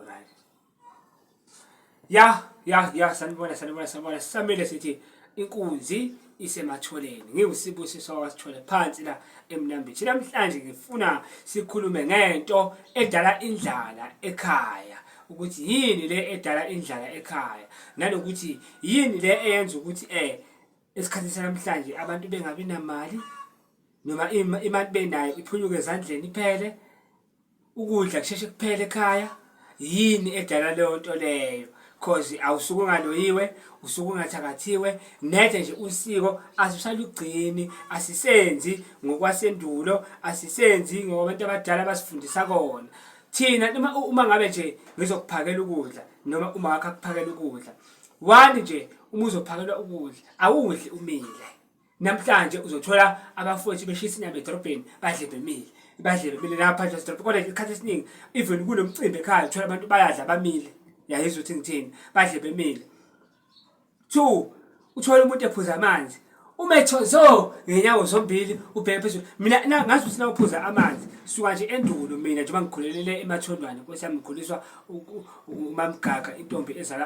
Alright. Ya sanibona samele sithi inkunzi isematholeni. Ngiwusibusiso wasithole phansi la eMnambithi. Namhlanje ngifuna sikhulume ngento edala indlala ekhaya. Ukuthi yini le edala indlala ekhaya, nanokuthi yini le eyenza ukuthi esikhathini sanamhlanje abantu bengabi namali noma imali benayo iphunyuke ezandleni iphele, ukudla kusheshe kuphele ekhaya. Yini edala leyo nto leyo? Cause awusuke ungaloyiwe, usuke ungathakathiwe, nethe nje usiko asisalugcini, asisenzi ngokwasendulo, asisenzi ngokubantu abadala basifundisa kona. Thina noma uma ngabe nje ngizokuphakela ukudla noma uma wakho akuphakela ukudla, one nje uma uzophakelwa ukudla awudli umile. Namhlanje uzothola abafowethu beshisa inyama edrobheni badle bemile lapha nje esidrobheni. Kodwa isikhathi esiningi even kunomcimbi ekhaya uthola abantu bayadla bamile. Yayizwa ukuthi ngithini, badle bemile. 2, uthola umuntu ephuza amanzi umethozo ngenyawo zombili ubheke phezulu. Mina ngazi ukuthi nawuphuza amanzi suka nje endulo mina njengoba ngikhulelele emathondwane, Nkosi yami ngikhuliswa uMamgaga, intombi ezala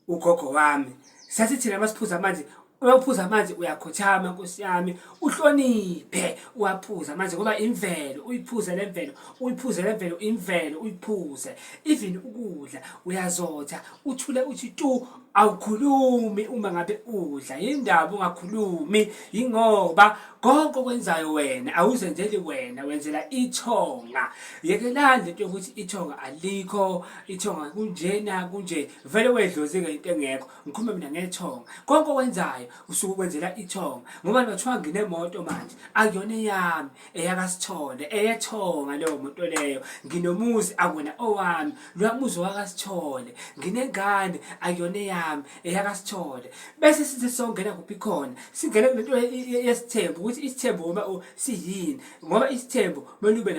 ugogo wami. Sathi thina masiphuza amanzi, uma uphuza amanzi uyakhothama, Nkosi yami, uhloniphe uwaphuza amanzi ngoba imvelo, uyiphuze le mvelo, uyiphuze le mvelo, imvelo uyiphuze. Even ukudla uyazotha uthule uthi tu, awukhulumi uma ngabe udla. Yindaba ungakhulumi? Yingoba konke okwenzayo wena awuzenzeli wena, wenzela ithonga. Yekelani lento yokuthi ithonga alikho, ithonga kunjena kunje, vele wedlozi-ke into engekho. Ngikhuluma mina ngethonga. Konke okwenzayo usuke ukwenzela ithonga. Ngoba bathiwa nginemoto manje akuyona eyami, eyakaSithole, eyethonga leyo moto leyo. Nginomuzi akuna owami, loya muzi wakaSithole. Nginengane akuyona eyami, eyakaSithole. Bese sithi songena kuphi khona, singena kulento yesithembu, ukuthi isithembu ngoba siyini. Ngoba isithembu kumele ube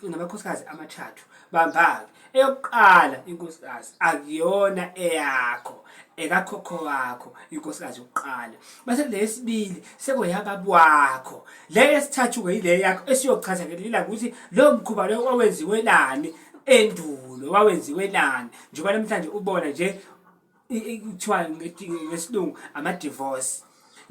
namakhosikazi amathathu. Bamba-ke, eyokuqala inkosikazi akuyona eyakho, ekakhokho wakho inkosikazi yokuqala. Bese leyesibili sekuyababa wakho. Le yesithathu-ke ile yakho esiyochaza-ke lila ukuthi lo mkhuba lo wawenziwe lani endulo, wawenziwe lani. Njengoba namhlanje ubona nje kuthiwa ngesilungu ama-divorce.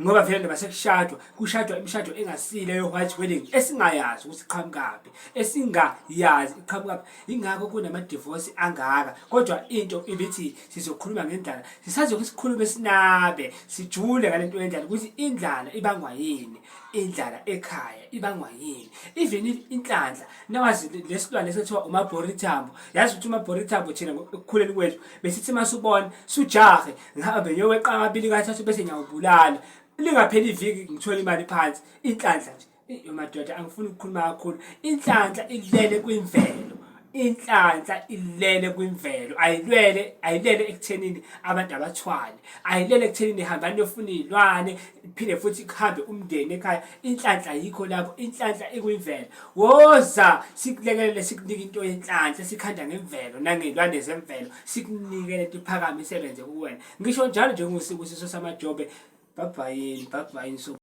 Ngoba vele noma sekushadwa, kushadwa imishado engasile yo-white wedding esingayazi ukuthi iqhamukaphi, esingayazi iqhamukaphi. Ingakho kunama-divorce angaka. Kodwa into ibithi sizokhuluma ngendlala, sisazoke sikhulume sinabe, sijule ngalento yendlala ukuthi indlala ibangwa yini, indlala ekhaya ibangwa yini. Even inhlanhla, nawazi lesilwane esethiwa umabhorithambo. Yazi ukuthi umabhorithambo thina ekukhuleni kwethu besithi masubona sujahe ngabe ngiyoweqa amabili kathathu bese ngiyawubulala. Lingapheli iviki ngithola imali phansi. Inhlanhla nje madoda angifuni ukukhuluma kakhulu. Inhlanhla ilele kwimvelo, inhlanhla ilele kwimvelo, ayilele ekuthenini abantu abathwale, ayilele ekuthenini ihambani yofuna iy'lwane iphinde futhi kuhambe umndeni ekhaya. Inhlanhla ayikho lapho, inhlanhla ikwimvelo. Woza sikulekelele, sikunike into yenhlanhla, sikhanda ngemvelo nangey'lwane zemvelo, sikunike lento iphakame isebenze kuwena. Ngisho njalo nje nguSibusiso Samajobe. Bye bye so